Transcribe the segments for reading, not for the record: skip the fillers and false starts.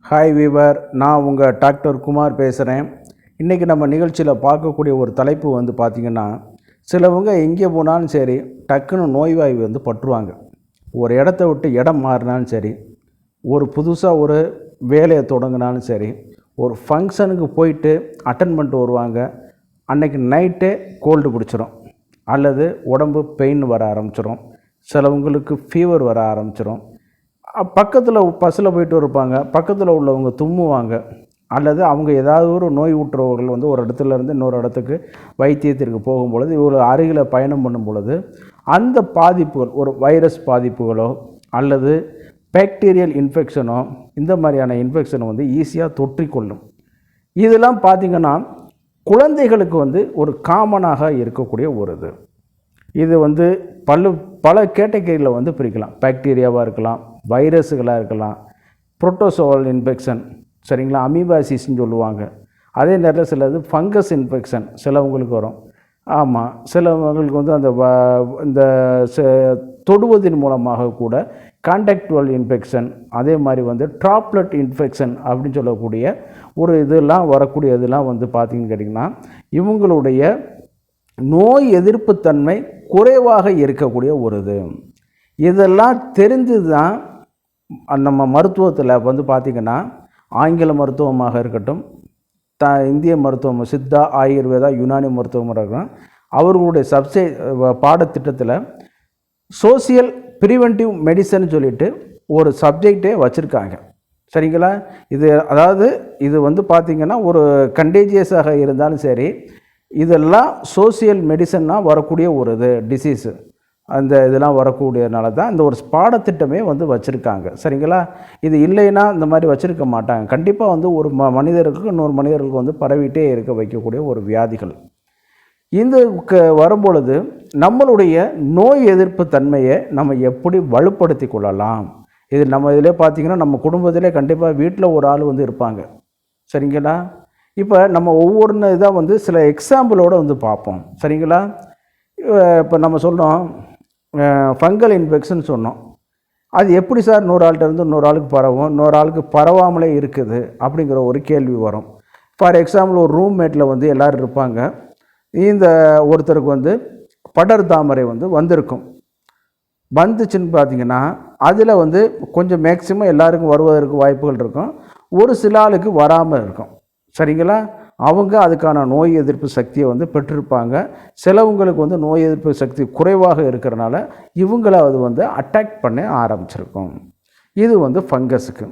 Hi viewer, நான் உங்கள் doctor Kumar பேசுகிறேன். இன்றைக்கி நம்ம நிகழ்ச்சியில் பார்க்கக்கூடிய ஒரு தலைப்பு பார்த்திங்கன்னா, சிலவங்க எங்கே போனாலும் சரி டக்குன்னு நோய்வாய் பட்டுருவாங்க. ஒரு இடத்த விட்டு இடம் மாறினாலும் சரி, ஒரு புதுசாக ஒரு வேலையை தொடங்கினாலும் சரி, ஒரு ஃபங்க்ஷனுக்கு போயிட்டு அட்டன் பண்ணிட்டு வருவாங்க. அன்றைக்கி நைட்டே கோல்டு பிடிச்சிரும், அல்லது உடம்பு பெயின் வர ஆரம்பிச்சிடும், சிலவங்களுக்கு ஃபீவர் வர ஆரம்பிச்சிடும். பக்கத்தில் பஸ்ஸில் போயிட்டு இருப்பாங்க, பக்கத்தில் உள்ளவங்க தும்முவாங்க, அல்லது அவங்க ஏதாவது ஒரு நோய் ஊற்றுறவர்கள் ஒரு இடத்துலேருந்து இன்னொரு இடத்துக்கு வைத்தியத்திற்கு போகும்பொழுது, ஒரு அருகில் பயணம் பண்ணும் பொழுது அந்த பாதிப்புகள், ஒரு வைரஸ் பாதிப்புகளோ அல்லது பாக்டீரியல் இன்ஃபெக்ஷனோ, இந்த மாதிரியான இன்ஃபெக்ஷனை ஈஸியாக தொற்றிக்கொள்ளும். இதெல்லாம் பார்த்திங்கன்னா குழந்தைகளுக்கு ஒரு காமனாக இருக்கக்கூடிய ஒரு இது பல கேட்டகரியில் பிரிக்கலாம். பாக்டீரியாவாக இருக்கலாம், வைரஸுகளாக இருக்கலாம், புரோட்டோசோவல் இன்ஃபெக்ஷன், சரிங்களா, அமீபாசிஸ்ன்னு சொல்லுவாங்க. அதே நேரத்தில் சிலது ஃபங்கஸ் இன்ஃபெக்ஷன் சிலவங்களுக்கு வரும். ஆமாம், சிலவங்களுக்கு அந்த இந்த தொடுவதன் மூலமாக கூட கான்டாக்டுவல் இன்ஃபெக்ஷன், அதே மாதிரி ட்ராப்லெட் இன்ஃபெக்ஷன் அப்படின்னு சொல்லக்கூடிய ஒரு இதெல்லாம் வரக்கூடிய இதெல்லாம் பார்த்திங்கன்னு கேட்டிங்கன்னா, இவங்களுடைய நோய் எதிர்ப்பு தன்மை குறைவாக இருக்கக்கூடிய ஒரு இதெல்லாம் தெரிஞ்சு தான் நம்ம மருத்துவத்தில் பார்த்திங்கன்னா, ஆங்கில மருத்துவமாக இருக்கட்டும், இந்திய மருத்துவம், சித்தா, ஆயுர்வேதா, யுனானி மருத்துவமாக இருக்கட்டும், அவர்களுடைய பாடத்திட்டத்தில் சோசியல் ப்ரிவென்டிவ் மெடிசன் சொல்லிட்டு ஒரு சப்ஜெக்டே வச்சுருக்காங்க. சரிங்களா? அதாவது இது பார்த்திங்கன்னா ஒரு கண்டேஜியஸாக இருந்தாலும் சரி, இதெல்லாம் சோசியல் மெடிசன்னாக வரக்கூடிய ஒரு டிசீஸு, அந்த இதெல்லாம் வரக்கூடியனால தான் இந்த ஒரு பாடத்திட்டமே வச்சுருக்காங்க. சரிங்களா? இது இல்லைன்னா இந்த மாதிரி வச்சுருக்க மாட்டாங்க. கண்டிப்பாக ஒரு மனிதருக்கு இன்னொரு மனிதர்களுக்கு பரவிட்டே இருக்க வைக்கக்கூடிய ஒரு வியாதிகள். இந்த வரும்பொழுது நம்மளுடைய நோய் எதிர்ப்பு தன்மையை நம்ம எப்படி வலுப்படுத்தி கொள்ளலாம்? இது நம்ம இதிலே பார்த்திங்கன்னா, நம்ம குடும்பத்திலே கண்டிப்பாக வீட்டில் ஒரு ஆள் இருப்பாங்க. சரிங்களா? இப்போ நம்ம ஒவ்வொரு இதாக சில எக்ஸாம்பிளோடு பார்ப்போம். சரிங்களா? இப்போ நம்ம சொல்கிறோம் ஃபங்கல் இன்ஃபெக்ஷன் சொன்னோம். அது எப்படி சார் இன்னொரு ஆள்கிட்ட இருந்து இன்னொரு ஆளுக்கு பரவும், இன்னொரு ஆளுக்கு பரவாமலே இருக்குது அப்படிங்கிற ஒரு கேள்வி வரும். ஃபார் எக்ஸாம்பிள், ஒரு ரூம்மேட்டில் எல்லோரும் இருப்பாங்க. இந்த ஒருத்தருக்கு படர் தாமரை வந்திருக்கும். வந்துச்சுன்னு பார்த்திங்கன்னா, அதில் கொஞ்சம் மேக்சிமம் எல்லாருக்கும் வருவதற்கு வாய்ப்புகள் இருக்கும். ஒரு சில ஆளுக்கு வராமல் இருக்கும். சரிங்களா? அவங்க அதுக்கான நோய் எதிர்ப்பு சக்தியை பெற்றிருப்பாங்க. சிலவங்களுக்கு நோய் எதிர்ப்பு சக்தி குறைவாக இருக்கிறனால இவங்கள அது அட்டாக் பண்ண ஆரம்பிச்சிருக்கும். இது ஃபங்கஸுக்கு.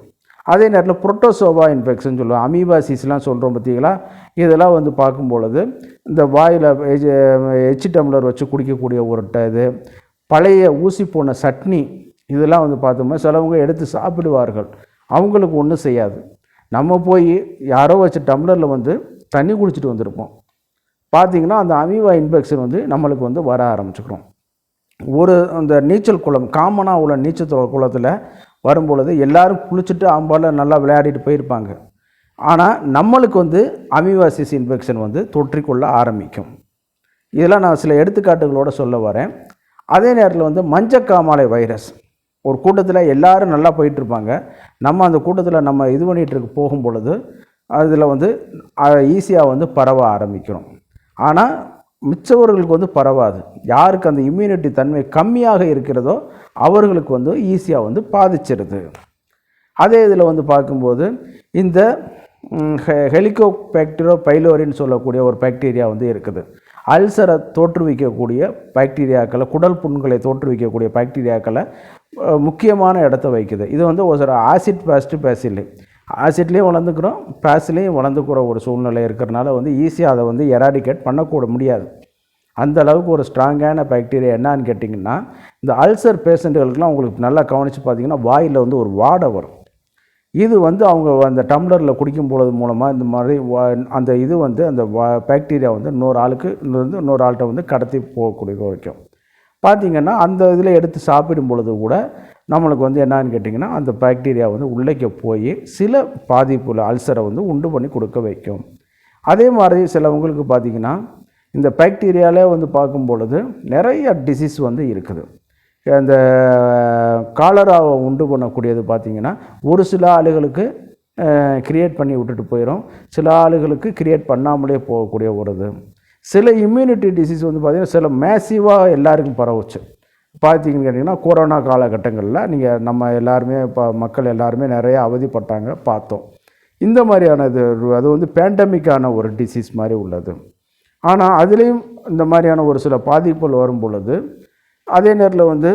அதே நேரத்தில் புரோட்டோசோவா இன்ஃபெக்ஷன் சொல்லுவோம், அமீபாசிஸ்லாம் சொல்கிறோம் பார்த்தீங்களா? இதெல்லாம் பார்க்கும்பொழுது இந்த வாயில் எச்சு டம்ளர் வச்சு குடிக்கக்கூடிய ஒரு இது, பழைய ஊசி போன சட்னி, இதெல்லாம் பார்த்தோம்னா சிலவங்க எடுத்து சாப்பிடுவார்கள். அவங்களுக்கு ஒன்றும் செய்யாது. நம்ம போய் யாரோ வச்ச டம்ளரில் தண்ணி குடிச்சிட்டு வந்திருப்போம். பார்த்திங்கன்னா அந்த அமீபா இன்ஃபெக்ஷன் நம்மளுக்கு வர ஆரம்பிச்சுக்கிறோம். அந்த நீச்சல் குளம், காமனாக உள்ள நீச்சல் குளத்தில் வரும்பொழுது எல்லோரும் குளிச்சுட்டு அம்பால் நல்லா விளையாடிட்டு போயிருப்பாங்க. ஆனால் நம்மளுக்கு அமீபாசிஸ் இன்ஃபெக்ஷன் தொற்றிக்கொள்ள ஆரம்பிக்கும். இதெல்லாம் நான் சில எடுத்துக்காட்டுகளோடு சொல்ல வரேன். அதே நேரத்தில் மஞ்சக்காமாலை வைரஸ், ஒரு கூட்டத்தில் எல்லோரும் நல்லா போயிட்டுருப்பாங்க. நம்ம அந்த கூட்டத்தில் நம்ம இது பண்ணிகிட்டு போகும் பொழுது அதில் ஈஸியாக பரவ ஆரம்பிக்கிறோம். ஆனால் மிச்சவர்களுக்கு பரவாது. யாருக்கு அந்த இம்யூனிட்டி தன்மை கம்மியாக இருக்கிறதோ அவர்களுக்கு ஈஸியாக பாதிச்சிருது. அதே இதில் பார்க்கும்போது இந்த ஹெலிகோபாக்டீரியோ பைலோரின்னு சொல்லக்கூடிய ஒரு பாக்டீரியா இருக்குது. அல்சரை தோற்றுவிக்கக்கூடிய பாக்டீரியாக்களை, குடல் புண்களை தோற்றுவிக்கக்கூடிய பாக்டீரியாக்களை முக்கியமான இடத்த வைக்குது. இது ஒரு ஆசிட் பாஸ்ட் பேசில், ஆசிட்லேயும் வளர்ந்துக்கிறோம், பேஸ்லேயும் வளர்ந்துக்கிற ஒரு சூழ்நிலை இருக்கிறனால ஈஸியாக அதை எராடிகேட் பண்ணக்கூட முடியாது. அந்த அளவுக்கு ஒரு ஸ்ட்ராங்கான பாக்டீரியா என்னான்னு கேட்டிங்கன்னா, இந்த அல்சர் பேஷண்ட்டுகளுக்கெலாம் உங்களுக்கு நல்லா கவனித்து பார்த்திங்கன்னா வாயில் ஒரு வாடை வரும். இது அவங்க அந்த டம்ளரில் குடிக்கும் பொழுது மூலமாக இந்த மாதிரி அந்த இது அந்த பாக்டீரியா இன்னொரு ஆளுக்கு இன்னொரு ஆள்கிட்ட கடத்தி போகக்கூடிய வைக்கும். பார்த்திங்கன்னா அந்த இதில் எடுத்து சாப்பிடும் பொழுது கூட நம்மளுக்கு என்னான்னு கேட்டிங்கன்னா, அந்த பாக்டீரியா உள்ளே போய் சில பாதிப்புள்ள அல்சரை உண்டு பண்ணி கொடுக்க வைக்கும். அதே மாதிரி சிலவங்களுக்கு பார்த்திங்கன்னா இந்த பாக்டீரியாலே பார்க்கும் பொழுது நிறைய டிசீஸ் இருக்குது. அந்த காலராவை உண்டு பண்ணக்கூடியது பார்த்திங்கன்னா ஒரு சில ஆளுகளுக்கு கிரியேட் பண்ணி விட்டுட்டு போயிடும். சில ஆளுகளுக்கு கிரியேட் பண்ணாமலே போகக்கூடிய ஒரு இது. சில இம்யூனிட்டி டிசீஸ் வந்து பார்த்திங்கன்னா சில மேசிவாக எல்லாருக்கும் பரவுச்சு. பார்த்தீங்கன்னு கேட்டிங்கன்னா கொரோனா காலகட்டங்களில் நீங்கள் நம்ம எல்லாருமே இப்போ மக்கள் எல்லாருமே நிறைய அவதிப்பட்டாங்க பார்த்தோம். இந்த மாதிரியான அது வந்து பேண்டமிக்கான ஒரு டிசீஸ் மாதிரி உள்ளது. ஆனால் அதுலேயும் இந்த மாதிரியான ஒரு சில பாதிப்புகள் வரும் பொழுது அதே நேரத்தில் வந்து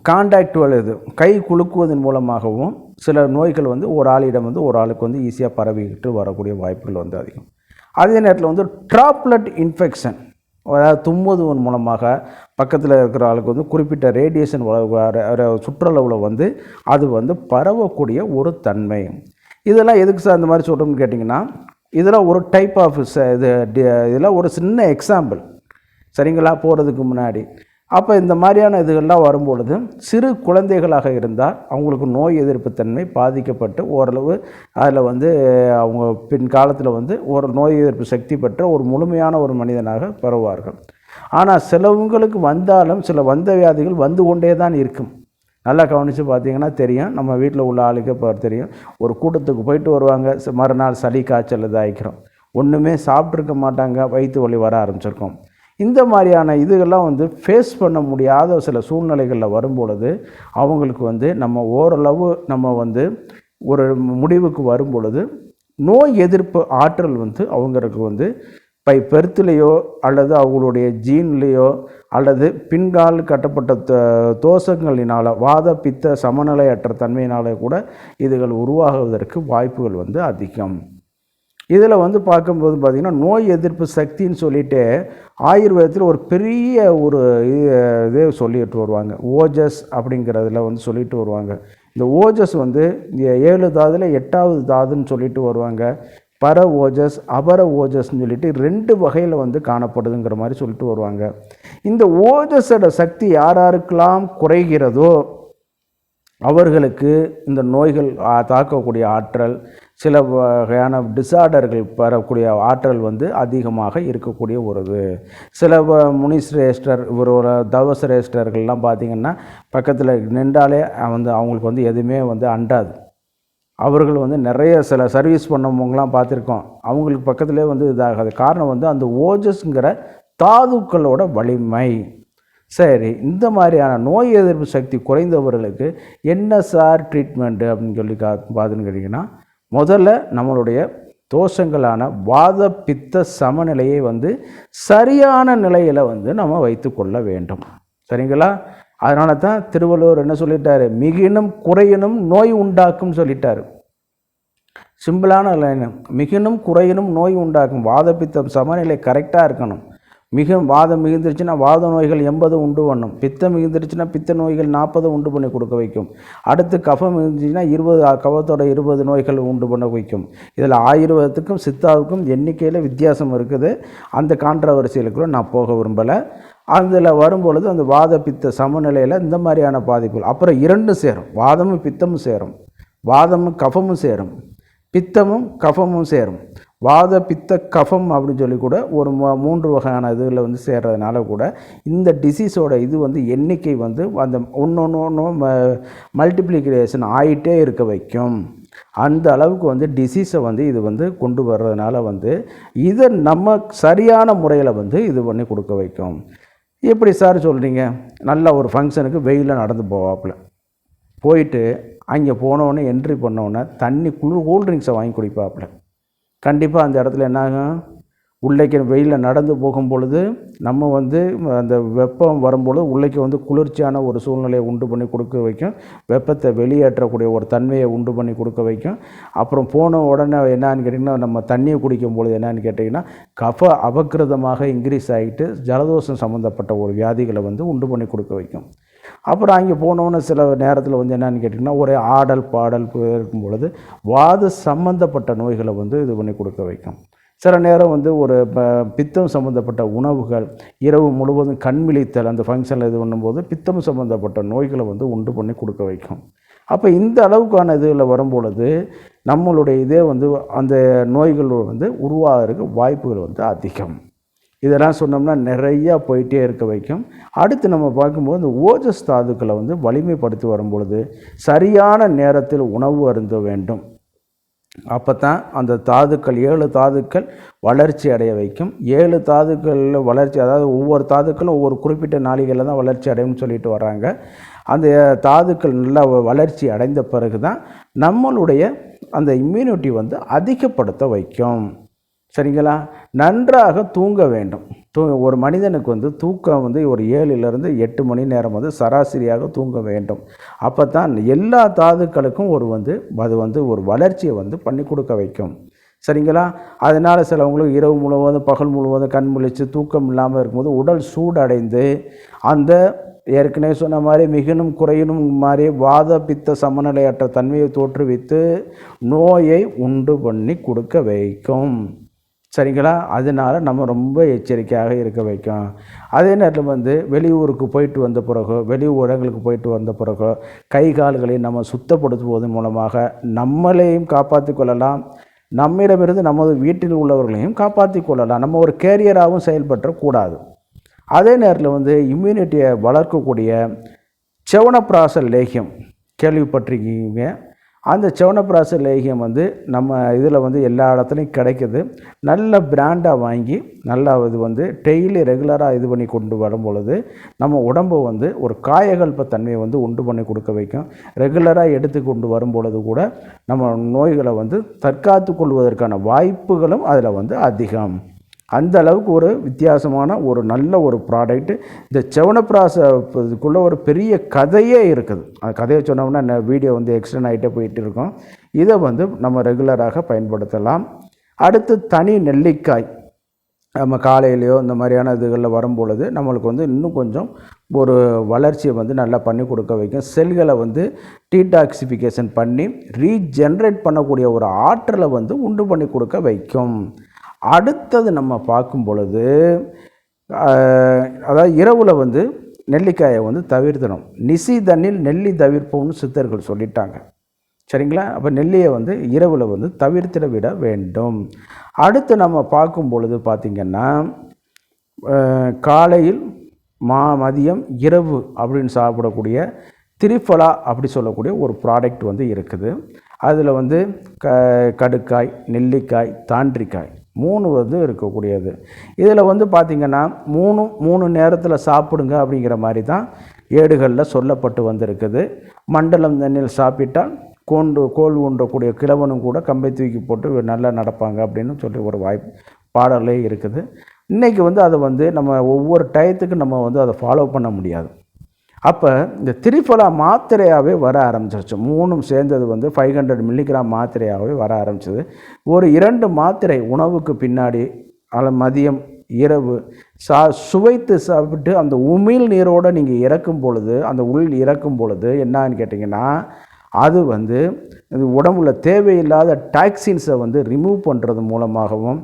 கான்டாக்டுவல் இது கை குலுக்குவதன் மூலமாகவும் சில நோய்கள் வந்து ஒரு ஆளிடம் வந்து ஒரு ஆளுக்கு வந்து ஈஸியாக பரவிக்கிட்டு வரக்கூடிய வாய்ப்புகள் வந்து அதிகம். அதே நேரத்தில் வந்து ட்ராப்லெட் இன்ஃபெக்ஷன், அதாவது தும்முவதன் மூலமாக பக்கத்தில் இருக்கிற ஆளுக்கு வந்து குறிப்பிட்ட ரேடியேஷன் சுற்றளவில் வந்து அது வந்து பரவக்கூடிய ஒரு தன்மை. இதெல்லாம் எதுக்கு சார் அந்த மாதிரி சொல்கிறோம்னு கேட்டிங்கன்னா, இதெல்லாம் ஒரு டைப் ஆஃப் இதெல்லாம் ஒரு சின்ன எக்ஸாம்பிள் சரிங்களா போகிறதுக்கு முன்னாடி. அப்போ இந்த மாதிரியான இதுகள்லாம் வரும்பொழுது சிறு குழந்தைகளாக இருந்தால் அவங்களுக்கு நோய் எதிர்ப்பு தன்மை பாதிக்கப்பட்டு ஓரளவு அதில் வந்து அவங்க பின்காலத்தில் வந்து ஒரு நோய் எதிர்ப்பு சக்தி பெற்ற ஒரு முழுமையான ஒரு மனிதனாக பரவுவார்கள். ஆனால் சிலவங்களுக்கு வந்தாலும் சில வந்த வியாதிகள் வந்து கொண்டே தான் இருக்கும். நல்லா கவனித்து பார்த்தீங்கன்னா தெரியும். நம்ம வீட்டில் உள்ள ஆளுக்கு இப்போ தெரியும். ஒரு கூட்டத்துக்கு போயிட்டு வருவாங்க, மறுநாள் சளி காய்ச்சல் இதாகிக்கிறோம், ஒன்றுமே சாப்பிட்ருக்க மாட்டாங்க, வயிற்று வலி வர ஆரம்பிச்சிருக்கோம். இந்த மாதிரியான இதுகள்லாம் வந்து ஃபேஸ் பண்ண முடியாத சில சூழ்நிலைகளில் வரும்பொழுது அவங்களுக்கு வந்து நம்ம ஓரளவு நம்ம வந்து ஒரு முடிவுக்கு வரும் பொழுது நோய் எதிர்ப்பு ஆற்றல் வந்து அவங்களுக்கு வந்து பெர்த்துலேயோ அல்லது அவங்களுடைய ஜீன்லேயோ அல்லது பின்கால் கட்டப்பட்ட தோஷங்களினால் வாத பித்த சமநிலையற்ற தன்மையினாலே கூட இதுகள் உருவாகுவதற்கு வாய்ப்புகள் வந்து அதிகம். இதில் வந்து பார்க்கும்போது பார்த்திங்கன்னா நோய் எதிர்ப்பு சக்தின்னு சொல்லிட்டு ஆயுர்வேதத்தில் ஒரு பெரிய ஒரு இதே சொல்லிட்டு வருவாங்க. ஓஜஸ் அப்படிங்கிறதுல வந்து சொல்லிட்டு வருவாங்க. இந்த ஓஜஸ் வந்து 7 தாதில் 8வது தாதுன்னு சொல்லிட்டு வருவாங்க. பர ஓஜஸ் அபர ஓஜஸ்ன்னு சொல்லிட்டு 2 வகையில் வந்து காணப்படுதுங்கிற மாதிரி சொல்லிட்டு வருவாங்க. இந்த ஓஜஸோட சக்தி யாராருக்கெல்லாம் குறைகிறதோ அவர்களுக்கு இந்த நோய்கள் தாக்கக்கூடிய ஆற்றல், சில வகையான டிசார்டர்கள் பெறக்கூடிய ஆற்றல் வந்து அதிகமாக இருக்கக்கூடிய ஒரு இது. சில முனிசிரேஷ்டர் இவரோட தவசிரேஷ்டர்கள்லாம் பார்த்திங்கன்னா பக்கத்தில் நின்றாலே வந்து அவங்களுக்கு வந்து எதுவுமே வந்து அண்டாது. அவர்கள் வந்து நிறைய சில சர்வீஸ் பண்ணவங்களாம் பார்த்துருக்கோம். அவங்களுக்கு பக்கத்துலேயே வந்து இதாகாது. காரணம் வந்து அந்த ஓஜஸ்ங்கிற தாதுக்களோட வலிமை. சரி, இந்த மாதிரியான நோய் எதிர்ப்பு சக்தி குறைந்தவர்களுக்கு என்ன சார் ட்ரீட்மெண்ட்டு அப்படின்னு சொல்லி பார்த்துன்னு கேட்டிங்கன்னா, முதல்ல நம்மளுடைய தோஷங்களான வாத பித்த சமநிலையை வந்து சரியான நிலையில் வந்து நம்ம வைத்து கொள்ள வேண்டும். சரிங்களா? அதனால தான் திருவள்ளுவர் என்ன சொல்லிட்டாரு, மிகினும் குறையினும் நோய் உண்டாக்கும் சொல்லிட்டாரு. சிம்பிளான லைன், மிகினும் குறையினும் நோய் உண்டாக்கும். வாத பித்தம் சமநிலை கரெக்டாக இருக்கணும். வாதம் மிகுந்துருச்சுன்னா வாத நோய்கள் 80 உண்டு பண்ணும். பித்தம் மிகுந்துருச்சுன்னா பித்த நோய்கள் 40 உண்டு பண்ணி கொடுக்க வைக்கும். அடுத்து கஃபம் மிகுந்துச்சுன்னா 20 கஃபத்தோட 20 நோய்கள் உண்டு பண்ண வைக்கும். இதில் ஆயுர்வேதத்துக்கும் சித்தாவுக்கும் எண்ணிக்கையில் வித்தியாசம் இருக்குது. அந்த கான்ட்ரவர்சியில் கூட நான் போக விரும்பலை. அதில் வரும்பொழுது அந்த வாத பித்த சமநிலையில் இந்த மாதிரியான பாதிப்புகள் அப்புறம் 2 சேரும். வாதமும் பித்தமும் சேரும், வாதமும் கஃபமும் சேரும், பித்தமும் கஃபமும் சேரும். வாத பித்த கஃபம் அப்படின்னு சொல்லி கூட ஒரு 3 வகையான இதில் வந்து சேர்றதுனால கூட இந்த டிசீஸோட இது வந்து எண்ணிக்கை வந்து அந்த ஒன்று மல்டிப்ளிகேஷன் ஆகிட்டே இருக்க வைக்கும். அந்த அளவுக்கு வந்து டிசீஸை வந்து இது வந்து கொண்டு வர்றதுனால வந்து இதை நம்ம சரியான முறையில் வந்து இது பண்ணி கொடுக்க வைக்கும். எப்படி சார் சொல்கிறீங்க? நல்ல ஒரு ஃபங்க்ஷனுக்கு வெயிலில் நடந்து போவாப்புல, போயிட்டு அங்கே போனோடனே என்ட்ரி பண்ணோன்னே தண்ணி கூல்ட்ரிங்க்ஸை வாங்கி குடிப்பாப்புல. கண்டிப்பாக அந்த இடத்துல என்னாகும், உள்ளைக்கு வெயிலில் நடந்து போகும் பொழுது நம்ம வந்து அந்த வெப்பம் வரும்பொழுது உள்ளைக்கு வந்து குளிர்ச்சியான ஒரு சூழ்நிலையை உண்டு பண்ணி கொடுக்க வைக்கும். வெப்பத்தை வெளியேற்றக்கூடிய ஒரு தன்மையை உண்டு பண்ணி கொடுக்க வைக்கும். அப்புறம் போன உடனே என்னான்னு கேட்டிங்கன்னா, நம்ம தண்ணியை குடிக்கும் பொழுது என்னான்னு கேட்டிங்கன்னா கஃப அபக்கிருதமாக இன்க்ரீஸ் ஆகிட்டு ஜலதோஷம் சம்மந்தப்பட்ட ஒரு வியாதிகளை வந்து உண்டு பண்ணி கொடுக்க வைக்கும். அப்புறம் அங்கே போனோன்னு சில நேரத்தில் வந்து என்னென்னு கேட்டிங்கன்னா ஒரே ஆடல் பாடல் இருக்கும் பொழுது வாத சம்மந்தப்பட்ட நோய்களை வந்து இது பண்ணி கொடுக்க வைக்கும். சில நேரம் வந்து ஒரு பித்தம் சம்மந்தப்பட்ட உணவுகள் இரவு முழுவதும் கண்விழித்தல் அந்த ஃபங்க்ஷனில் இது பண்ணும்போது பித்தம் சம்மந்தப்பட்ட நோய்களை வந்து உண்டு பண்ணி கொடுக்க வைக்கும். அப்போ இந்த அளவுக்கான இதில் வரும்பொழுது நம்மளுடைய இதே வந்து அந்த நோய்கள் வந்து உருவாகிறதுக்கு வாய்ப்புகள் வந்து அதிகம். இதெல்லாம் சொன்னோம்னா நிறையா போயிட்டே இருக்க வைக்கும். அடுத்து நம்ம பார்க்கும்போது இந்த ஓஜஸ் தாதுக்களை வந்து வலிமைப்படுத்தி வரும்பொழுது சரியான நேரத்தில் உணவு அருந்த வேண்டும். அப்போ தான் அந்த தாதுக்கள் 7 தாதுக்கள் வளர்ச்சி அடைய வைக்கும். 7 தாதுக்களில் வளர்ச்சி, அதாவது ஒவ்வொரு தாதுக்களும் ஒவ்வொரு குறிப்பிட்ட நாளிகளில் தான் வளர்ச்சி அடையும்னு சொல்லிட்டு வராங்க. அந்த தாதுக்கள் நல்லா வளர்ச்சி அடைந்த பிறகு தான் நம்மளுடைய அந்த இம்யூனிட்டி வந்து அதிகப்படுத்த வைக்கும். சரிங்களா? நன்றாக தூங்க வேண்டும். ஒரு மனிதனுக்கு வந்து தூக்கம் வந்து ஒரு 7லிருந்து 8 மணி நேரம் வந்து சராசரியாக தூங்க வேண்டும். அப்போ தான் எல்லா தாதுக்களுக்கும் அது வந்து ஒரு வளர்ச்சியை வந்து பண்ணி கொடுக்க வைக்கும். சரிங்களா? அதனால் சிலவங்களுக்கு இரவு முழுவதும் பகல் முழுவதும் கண் முழித்து தூக்கம் இல்லாமல் இருக்கும்போது உடல் சூடடைந்து அந்த ஏற்கனவே சொன்ன மாதிரி மிகுனும் குறையினும் மாதிரி வாத பித்த சமநிலையற்ற தன்மையை தோற்றுவித்து நோயை உண்டு பண்ணி கொடுக்க வைக்கும். சரிங்களா? அதனால் நம்ம ரொம்ப எச்சரிக்கையாக இருக்க வைக்கும். அதே நேரத்தில் வந்து வெளியூருக்கு போயிட்டு வந்த பிறகு, இடங்களுக்கு போயிட்டு வந்த பிறகு கை கால்களை நம்ம சுத்தப்படுத்துவதன் மூலமாக நம்மளையும் காப்பாற்றி கொள்ளலாம், நம்மிடமிருந்து நமது வீட்டில் உள்ளவர்களையும் காப்பாற்றி கொள்ளலாம். நம்ம ஒரு கேரியராகவும் செயல்படக்கூடாது. அதே நேரத்தில் வந்து இம்யூனிட்டியை வளர்க்கக்கூடிய செவனப்பிராச லேகியம் கேள்விப்பட்டிருக்கீங்க. அந்த செவனப்பிராச லேகியம் வந்து நம்ம இதில் வந்து எல்லா இடத்துலையும் கிடைக்குது. நல்ல பிராண்டாக வாங்கி நல்லா இது வந்து டெய்லி ரெகுலராக இது பண்ணி கொண்டு வரும் பொழுது நம்ம உடம்பை வந்து ஒரு காயகல்ப தன்மையை வந்து உண்டு பண்ணி கொடுக்க வைக்கும். ரெகுலராக எடுத்து கொண்டு வரும் பொழுது கூட நம்ம நோய்களை வந்து தற்காத்து கொள்வதற்கான வாய்ப்புகளும் அதில் வந்து அதிகம். அந்த அளவுக்கு ஒரு வித்தியாசமான ஒரு நல்ல ஒரு ப்ராடக்ட்டு. இந்த செவனப்பிராசத்துக்குள்ளே ஒரு பெரிய கதையே இருக்குது. அந்த கதையை சொன்னோம்னா வீடியோ வந்து எக்ஸ்டெண்ட் ஆகிட்டே போயிட்டு இருக்கோம். இதை வந்து நம்ம ரெகுலராக பயன்படுத்தலாம். அடுத்து தனி நெல்லிக்காய் நம்ம காலையிலையோ இந்த மாதிரியான இதுகளில் வரும்பொழுது நம்மளுக்கு வந்து இன்னும் கொஞ்சம் ஒரு வளர்ச்சியை வந்து நல்லா பண்ணி கொடுக்க வைக்கும். செல்களை வந்து டீடாக்சிஃபிகேஷன் பண்ணி ரீஜென்ரேட் பண்ணக்கூடிய ஒரு ஆற்றலை வந்து உண்டு பண்ணி கொடுக்க வைக்கும். அடுத்தது நம்ம பார்க்கும் பொழுது அதாவது இரவில் வந்து நெல்லிக்காயை வந்து தவிர்த்தணும். நிசி தண்ணில் நெல்லி தவிர்ப்போம்னு சித்தர்கள் சொல்லிட்டாங்க. சரிங்களா? அப்போ நெல்லியை வந்து இரவில் வந்து தவிர்த்திட விட வேண்டும். அடுத்து நம்ம பார்க்கும் பொழுது பார்த்திங்கன்னா காலையில் மதியம் இரவு அப்படின்னு சாப்பிடக்கூடிய திரிஃபலா அப்படி சொல்லக்கூடிய ஒரு ப்ராடக்ட் வந்து இருக்குது. அதில் வந்து கடுக்காய், நெல்லிக்காய், தாண்டிக்காய் 3 வந்து இருக்கக்கூடியது. இதில் வந்து பார்த்திங்கன்னா 3 நேரத்தில் சாப்பிடுங்க அப்படிங்கிற மாதிரி தான் ஏடுகளில் சொல்லப்பட்டு வந்திருக்குது. மண்டலம் தண்ணியில் சாப்பிட்டால் கோல் ஊன்றக்கூடிய கிழவனும் கூட கம்பை தூக்கி போட்டு நல்லா நடப்பாங்க அப்படின்னு சொல்லி ஒரு பாடலே இருக்குது. இன்றைக்கி வந்து அதை வந்து நம்ம ஒவ்வொரு டயத்துக்கு நம்ம வந்து அதை ஃபாலோ பண்ண முடியாது. அப்போ இந்த திரிஃபலா மாத்திரையாகவே வர ஆரம்பிச்சிருச்சு. 3 சேர்ந்தது வந்து 500 மில்லிகிராம் மாத்திரையாகவே வர ஆரம்பிச்சது. ஒரு 2 மாத்திரை உணவுக்கு பின்னாடி மதியம் இரவு சுவைத்து சாப்பிட்டு அந்த உமிழ் நீரோடு நீங்கள் இறக்கும் பொழுது, அந்த இறக்கும் பொழுது என்னான்னு கேட்டிங்கன்னா அது வந்து உடம்புல தேவையில்லாத டாக்ஸின்ஸை வந்து ரிமூவ் பண்ணுறது மூலமாகவும்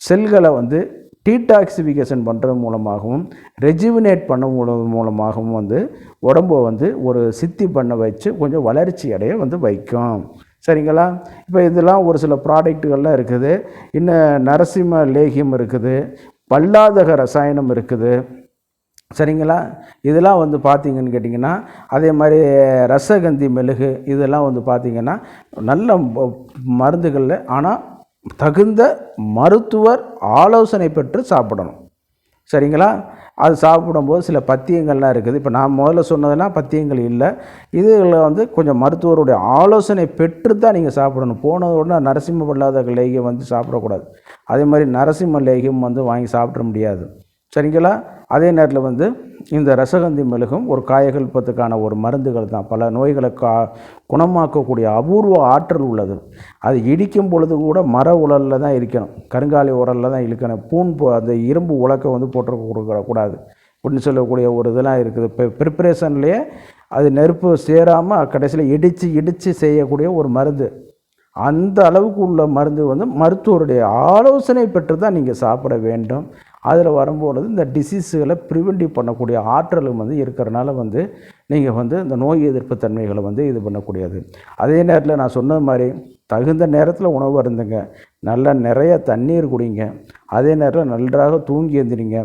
செல்களை வந்து டீடாக்சிஃபிகேஷன் பண்ணுறது மூலமாகவும் ரெஜுவினேட் பண்ண மூலமாகவும் வந்து உடம்பை வந்து ஒரு சித்தி பண்ண வச்சு கொஞ்சம் வளர்ச்சி அடைய வந்து வைக்கும். சரிங்களா? இப்போ இதெல்லாம் ஒரு சில ப்ராடக்ட்டுகள்லாம் இருக்குது. இன்னும் நரசிம்ம லேகியம் இருக்குது, பல்லாதக ரசாயனம் இருக்குது. சரிங்களா? இதெல்லாம் வந்து பார்த்திங்கன்னு கேட்டிங்கன்னா அதே மாதிரி ரசகந்தி மெழுகு இதெல்லாம் வந்து பார்த்திங்கன்னா நல்ல மருந்துகளில், ஆனால் தகுந்த மருத்துவர் ஆலோசனை பெற்று சாப்பிடணும். சரிங்களா? அது சாப்பிடும்போது சில பத்தியங்கள்லாம் இருக்குது. இப்போ நான் முதல்ல சொன்னதெல்லாம் பத்தியங்கள் இல்லை. இதில் வந்து கொஞ்சம் மருத்துவருடைய ஆலோசனை பெற்று தான் நீங்கள் சாப்பிடணும். போனதோடனே நரசிம்ம பல்லாதக லேகியம் வந்து சாப்பிடக்கூடாது. அதே மாதிரி நரசிம்ம லேகியம் வந்து வாங்கி சாப்பிட முடியாது. சரிங்களா? அதே நேரத்தில் வந்து இந்த ரசகந்தி மெழுகும் ஒரு காயகல்பத்துக்கான ஒரு மருந்துகள் தான். பல நோய்களை குணமாக்கக்கூடிய அபூர்வ ஆற்றல் உள்ளது. அது இடிக்கும் பொழுது கூட மர உரலில் தான் இருக்கணும், கருங்காலி உரலில் தான் இழுக்கணும். அந்த இரும்பு உலக்கை வந்து போட்டு கொடுக்கக்கூடாது அப்படின்னு சொல்லக்கூடிய ஒரு இதெல்லாம் இருக்குது. இப்போ ப்ரிப்பரேஷன்லேயே அது நெருப்பு சேராமல் கடைசியில் இடித்து செய்யக்கூடிய ஒரு மருந்து. அந்த அளவுக்கு உள்ள மருந்து வந்து மருத்துவருடைய ஆலோசனை பெற்று தான் நீங்கள் சாப்பிட வேண்டும். அதில் வரும்பொழுது இந்த டிசீஸுகளை ப்ரிவென்டிவ் பண்ணக்கூடிய ஆற்றலும் வந்து இருக்கிறனால வந்து நீங்கள் வந்து இந்த நோய் எதிர்ப்பு தன்மைகளை வந்து இது பண்ணக்கூடியது. அதே நேரத்தில் நான் சொன்ன மாதிரி தகுந்த நேரத்தில் உணவு அருந்துங்க. நல்லா நிறைய தண்ணீர் குடிங்க. அதே நேரத்தில் நன்றாக தூங்கி எழுந்திரிங்க.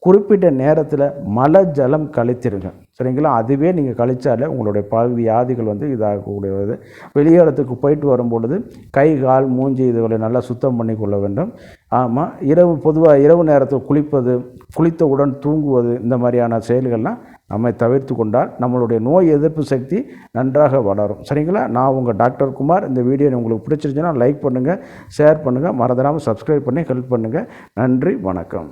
குறிப்பிட்ட நேரத்தில் மல ஜலம் கழித்திருங்க. சரிங்களா? அதுவே நீங்கள் கழிச்சாலே உங்களுடைய பகுதி வியாதிகள் வந்து இதாகக்கூடியது. வெளியிடத்துக்கு போயிட்டு வரும்பொழுது கை கால் மூஞ்சி இதுகளை நல்லா சுத்தம் பண்ணி கொள்ள வேண்டும். ஆமாம், பொதுவாக இரவு நேரத்தில் குளித்தவுடன் தூங்குவது இந்த மாதிரியான செயல்கள்லாம் நம்மை தவிர்த்து கொண்டால் நம்மளுடைய நோய் எதிர்ப்பு சக்தி நன்றாக வளரும். சரிங்களா? நான் உங்கள் டாக்டர் குமார். இந்த வீடியோ உங்களுக்கு பிடிச்சிருந்துச்சுன்னா லைக் பண்ணுங்கள், ஷேர் பண்ணுங்கள், மறந்துடாமல் சப்ஸ்கிரைப் பண்ணி ஹெல்ப் பண்ணுங்கள். நன்றி, வணக்கம்.